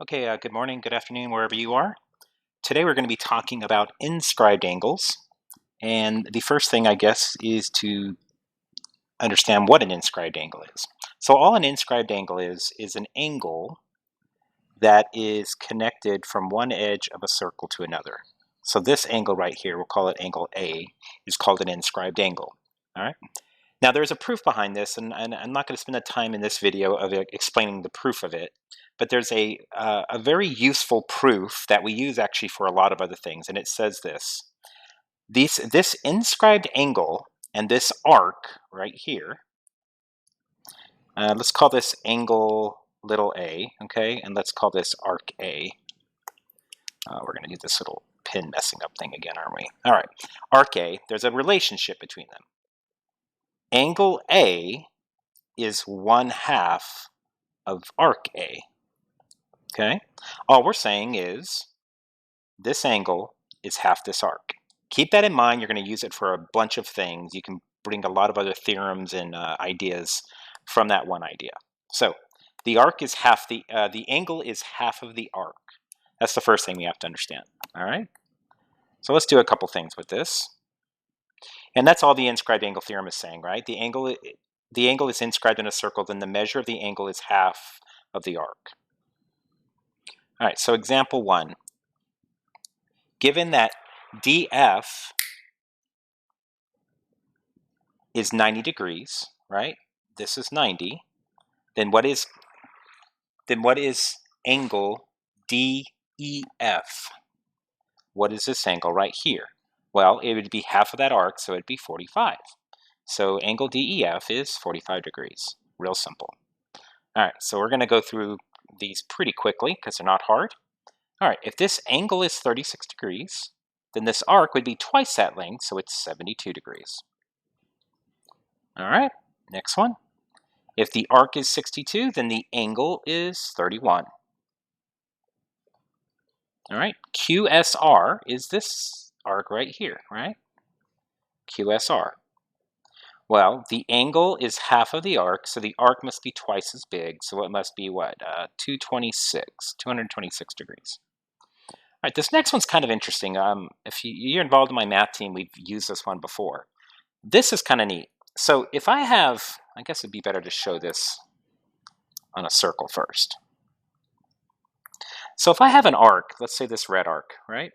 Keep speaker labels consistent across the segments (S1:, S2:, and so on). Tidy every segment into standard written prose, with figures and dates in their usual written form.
S1: Okay, good morning, good afternoon, wherever you are. Today we're going to be talking about inscribed angles. And the first thing, I guess, is to understand what an inscribed angle is. So all an inscribed angle is an angle that is connected from one edge of a circle to another. So this angle right here, we'll call it angle A, is called an inscribed angle. All right. Now there's a proof behind this, and I'm not going to spend the time in this video of explaining the proof of it, but there's a very useful proof that we use actually for a lot of other things, and it says this. This inscribed angle and this arc right here, let's call this angle little a, okay, and let's call this arc A. We're going to do this little pin messing up thing again, aren't we? All right, arc A, there's a relationship between them. Angle A is 1/2 of arc A, okay? All we're saying is this angle is half this arc. Keep that in mind. You're going to use it for a bunch of things. You can bring a lot of other theorems and ideas from that one idea. So the arc is half the angle is half of the arc. That's the first thing we have to understand, all right? So let's do a couple things with this. And that's all the inscribed angle theorem is saying, right? The angle is inscribed in a circle, then the measure of the angle is half of the arc. All right, so example 1. Given that DF is 90 degrees, right? This is 90. Then what is angle DEF? What is this angle right here? Well, it would be half of that arc, so it'd be 45. So angle DEF is 45 degrees. Real simple. All right, so we're going to go through these pretty quickly because they're not hard. All right, if this angle is 36 degrees, then this arc would be twice that length, so it's 72 degrees. All right, next one. If the arc is 62, then the angle is 31. All right, QSR is this arc right here, right? QSR. Well, the angle is half of the arc, so the arc must be twice as big, so it must be what? 226 degrees. All right, this next one's kind of interesting. If you're involved in my math team, we've used this one before. This is kind of neat. So if I have, I guess it'd be better to show this on a circle first. So if I have an arc, let's say this red arc, right?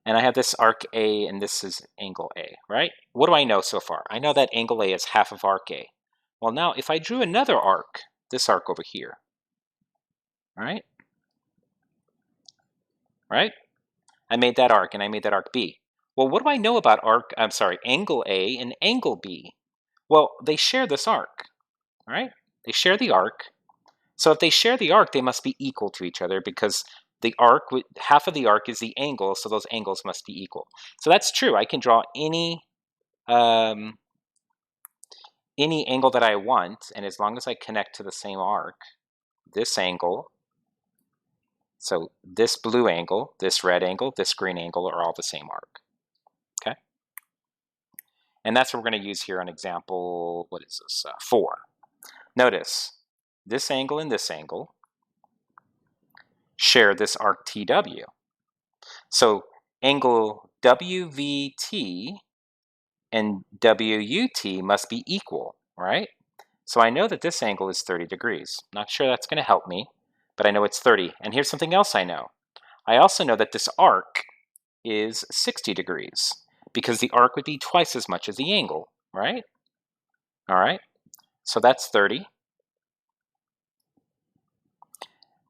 S1: And I have this arc A, and this is angle A, right? What do I know so far? I know that angle A is half of arc A. Well, now if I drew another arc, this arc over here, right? Right? I made that arc, and I made that arc B. Well, what do I know about angle A and angle B? Well, they share this arc, right? They share the arc. So if they share the arc, they must be equal to each other because the arc, half of the arc is the angle, so those angles must be equal. So that's true. I can draw any angle that I want, and as long as I connect to the same arc, this angle, so this blue angle, this red angle, this green angle are all the same arc. Okay? And that's what we're going to use here on example, what is this, 4. Notice, this angle and this angle share this arc TW. So angle WVT and WUT must be equal, right? So I know that this angle is 30 degrees. Not sure that's going to help me, but I know it's 30. And here's something else I know. I also know that this arc is 60 degrees because the arc would be twice as much as the angle, right? All right, so that's 30.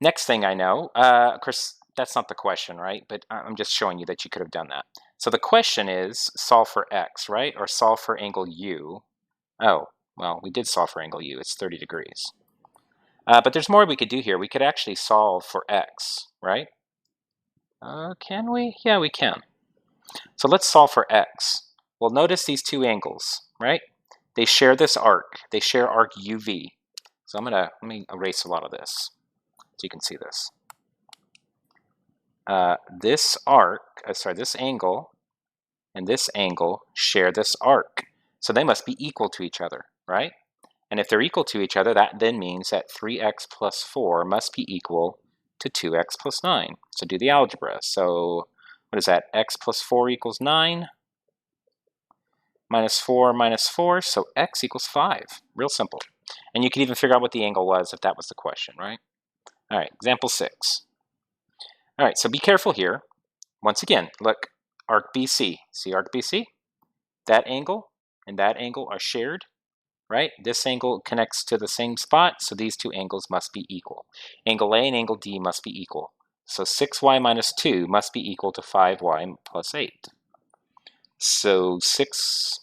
S1: Next thing I know, of course, that's not the question, right? But I'm just showing you that you could have done that. So the question is solve for x, right? Or solve for angle u. Oh, well, we did solve for angle u. It's 30 degrees. But there's more we could do here. We could actually solve for x, right? Can we? Yeah, we can. So let's solve for x. Well, notice these two angles, right? They share this arc. They share arc UV. So let me erase a lot of this so you can see this. This angle and this angle share this arc. So they must be equal to each other, right? And if they're equal to each other, that then means that 3x plus 4 must be equal to 2x plus 9. So do the algebra. So what is that? X plus 4 equals 9. Minus 4 minus 4, so x equals 5. Real simple. And you can even figure out what the angle was if that was the question, right? All right, example 6. All right, so be careful here. Once again, look, arc BC. See arc BC? That angle and that angle are shared, right? This angle connects to the same spot, so these two angles must be equal. Angle A and angle D must be equal. So 6y minus 2 must be equal to 5y plus 8. So 6...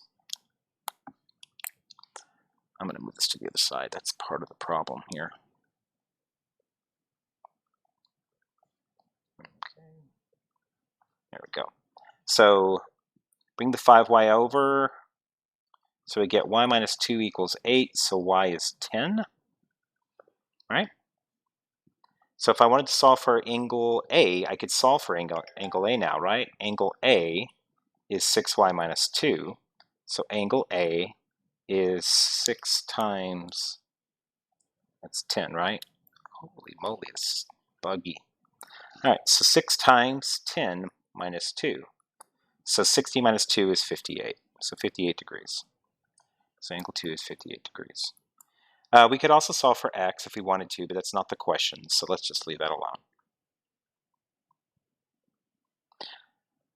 S1: I'm going to move this to the other side. That's part of the problem here. Okay. There we go. So bring the 5y over. So we get y minus 2 equals 8, so y is 10, right? So if I wanted to solve for angle A, I could solve for angle A now, right? Angle A is 6y minus 2. So angle A is 6 times, that's 10, right? Holy moly, it's buggy. All right, so 6 times 10 minus 2. So 60 minus 2 is 58, so 58 degrees. So angle 2 is 58 degrees. We could also solve for x if we wanted to, but that's not the question, so let's just leave that alone.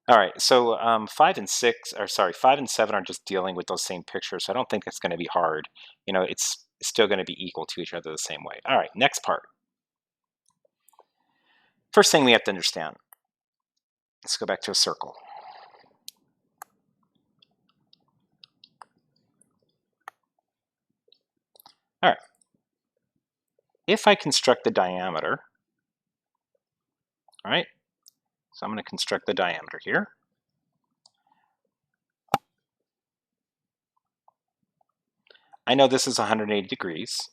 S1: All right, so 5 and 7 are just dealing with those same pictures, so I don't think it's going to be hard. You know, it's still going to be equal to each other the same way. All right, next part. First thing we have to understand. Let's go back to a circle. All right. If I construct the diameter, all right, so I'm going to construct the diameter here. I know this is 180 degrees.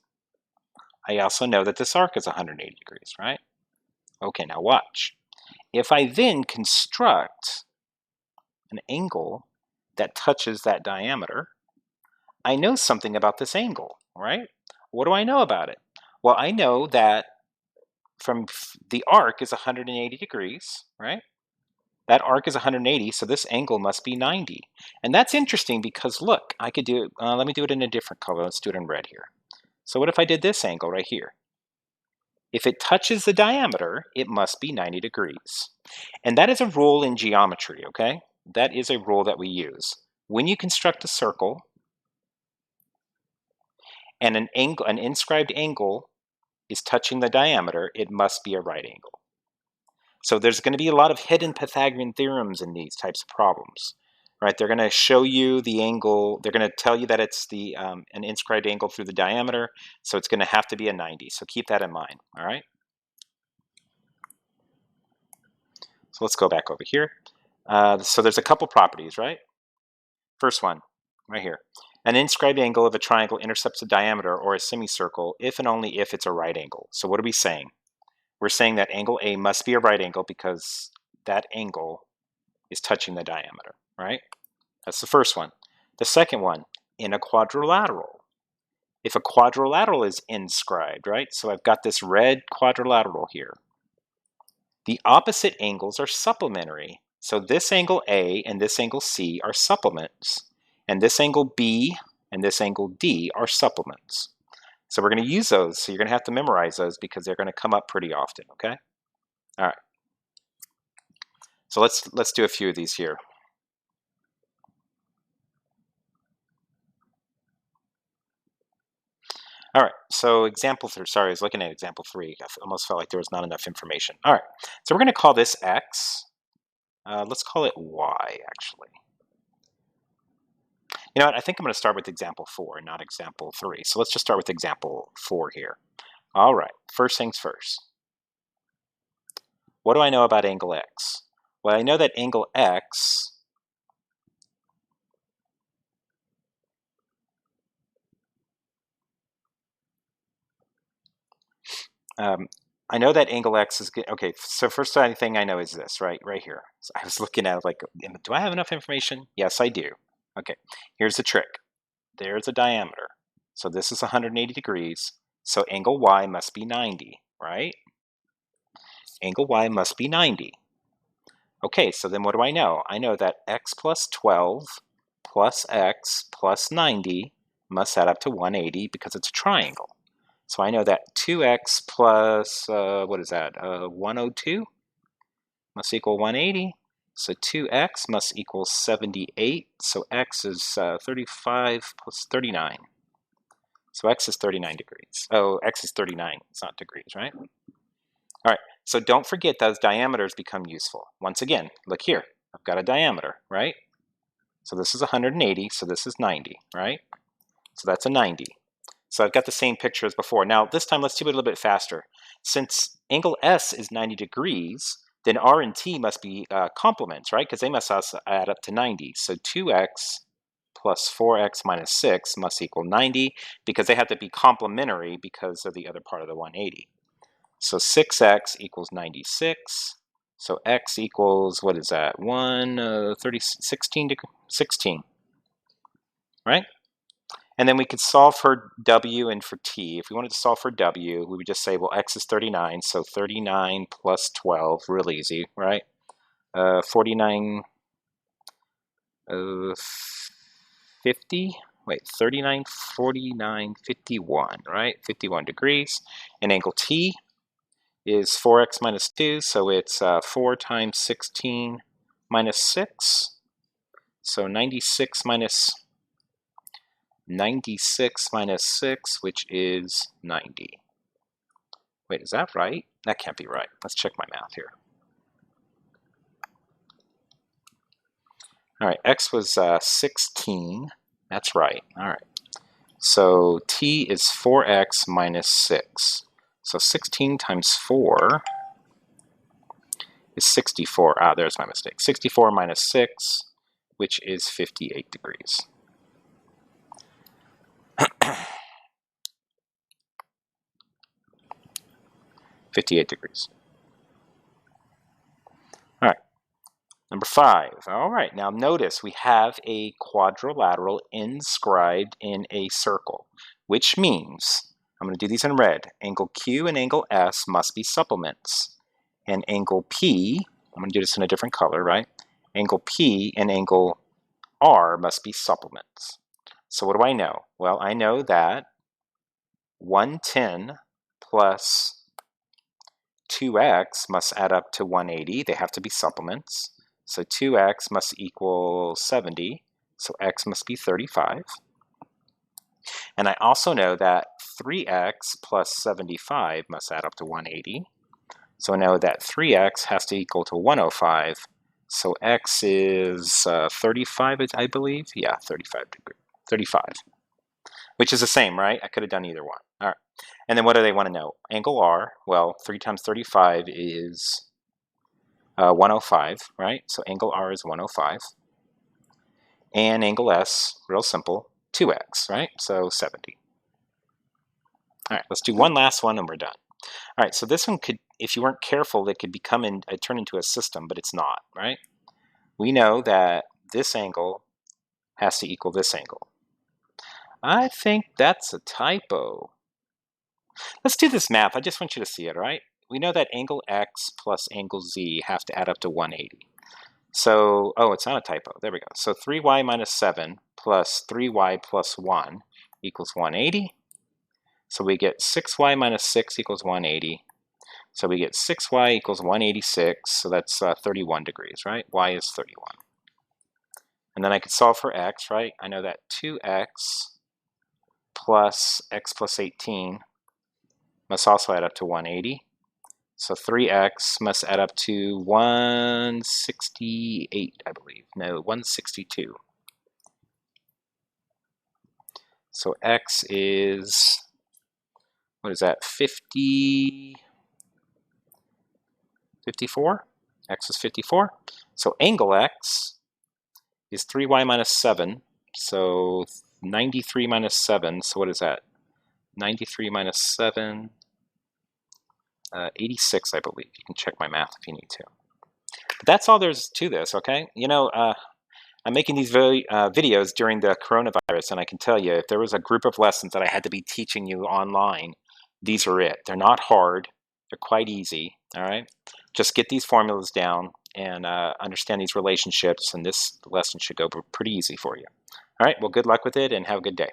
S1: I also know that this arc is 180 degrees, right? Okay, now watch. If I then construct an angle that touches that diameter, I know something about this angle, right? What do I know about it? Well, I know that from the arc is 180 degrees, right? That arc is 180, so this angle must be 90. And that's interesting because look, I could do it, let me do it in a different color. Let's do it in red here. So what if I did this angle right here? If it touches the diameter, it must be 90 degrees. And that is a rule in geometry, okay? That is a rule that we use. When you construct a circle and an inscribed angle is touching the diameter, it must be a right angle. So there's going to be a lot of hidden Pythagorean theorems in these types of problems, right? They're going to show you the angle. They're going to tell you that it's the an inscribed angle through the diameter, so it's going to have to be a 90. So keep that in mind, all right? So let's go back over here. So there's a couple properties, right? First one, right here. An inscribed angle of a triangle intercepts a diameter or a semicircle if and only if it's a right angle. So what are we saying? We're saying that angle A must be a right angle because that angle is touching the diameter, right? That's the first one. The second one, in a quadrilateral. If a quadrilateral is inscribed, right? So I've got this red quadrilateral here. The opposite angles are supplementary. So this angle A and this angle C are supplements. And this angle B and this angle D are supplements. So we're going to use those. So you're going to have to memorize those because they're going to come up pretty often, okay? All right. So let's do a few of these here. All right, so example 3, sorry, I was looking at example 3. I almost felt like there was not enough information. All right, so we're going to call this x. Let's call it y, actually. You know what, I think I'm going to start with example 4, not example 3. So let's just start with example 4 here. All right, first things first. What do I know about angle x? Well, I know that angle x I know that angle x is good. Okay, so first thing I know is this, right here. So I was looking at like, do I have enough information? Yes, I do. Okay, here's the trick. There's a diameter. So this is 180 degrees. So angle Y must be 90, right? Angle Y must be 90. Okay, so then what do I know? I know that x plus 12 plus x plus 90 must add up to 180 because it's a triangle. So I know that 2x plus, what is that, 102 must equal 180. So 2x must equal 78. So x is 35 plus 39. So x is 39 degrees. Oh, x is 39. It's not degrees, right? All right, so don't forget those diameters become useful. Once again, look here. I've got a diameter, right? So this is 180, so this is 90, right? So that's a 90. So I've got the same picture as before. Now, this time, let's do it a little bit faster. Since angle S is 90 degrees, then R and T must be complements, right? Because they must also add up to 90. So 2x plus 4x minus 6 must equal 90 because they have to be complementary because of the other part of the 180. So 6x equals 96. So x equals, what is that? 16, right? And then we could solve for w and for t. If we wanted to solve for w, we would just say, well, x is 39, so 39 plus 12, real easy, right? 49, 50, wait, 39, 49, 51, right? 51 degrees. And angle t is 4x minus 2, so it's 4 times 16 minus 6. So 96 minus 6, which is 90. Wait, is that right? That can't be right. Let's check my math here. All right, x was 16. That's right. All right. So t is 4x minus 6. So 16 times 4 is 64. Ah, there's my mistake. 64 minus 6, which is 58 degrees. 58 degrees. All right, number 5. All right, now notice we have a quadrilateral inscribed in a circle, which means, I'm going to do these in red, angle Q and angle S must be supplements. And angle P, I'm going to do this in a different color, right? Angle P and angle R must be supplements. So what do I know? Well, I know that 110 plus 2x must add up to 180. They have to be supplements. So 2x must equal 70. So x must be 35. And I also know that 3x plus 75 must add up to 180. So I know that 3x has to equal to 105. So x is 35, I believe. Yeah, 35 degrees. 35. Which is the same, right? I could have done either one. All right. And then what do they want to know? Angle R, well, 3 times 35 is 105, right? So angle R is 105. And angle S, real simple, 2x, right? So 70. All right, let's do one last one and we're done. All right, so this one could, if you weren't careful, it could turn into a system, but it's not, right? We know that this angle has to equal this angle. I think that's a typo. Let's do this math. I just want you to see it, all right? We know that angle X plus angle Z have to add up to 180. So, oh, it's not a typo. There we go. So 3y minus 7 plus 3y plus 1 equals 180. So we get 6y minus 6 equals 180. So we get 6y equals 186. So that's 31 degrees, right? Y is 31. And then I could solve for x, right? I know that 2x plus x plus 18 must also add up to 180. So 3x must add up to 168, I believe. No, 162. So x is, what is that, 54? X is 54. So angle x is 3y minus 7. So 93 minus 7. So what is that? 93 minus 7. 86, I believe. You can check my math if you need to. But that's all there's to this, okay? You know, I'm making these videos during the coronavirus, and I can tell you, if there was a group of lessons that I had to be teaching you online, these are it. They're not hard. They're quite easy, all right? Just get these formulas down and understand these relationships, and this lesson should go pretty easy for you. All right, well, good luck with it, and have a good day.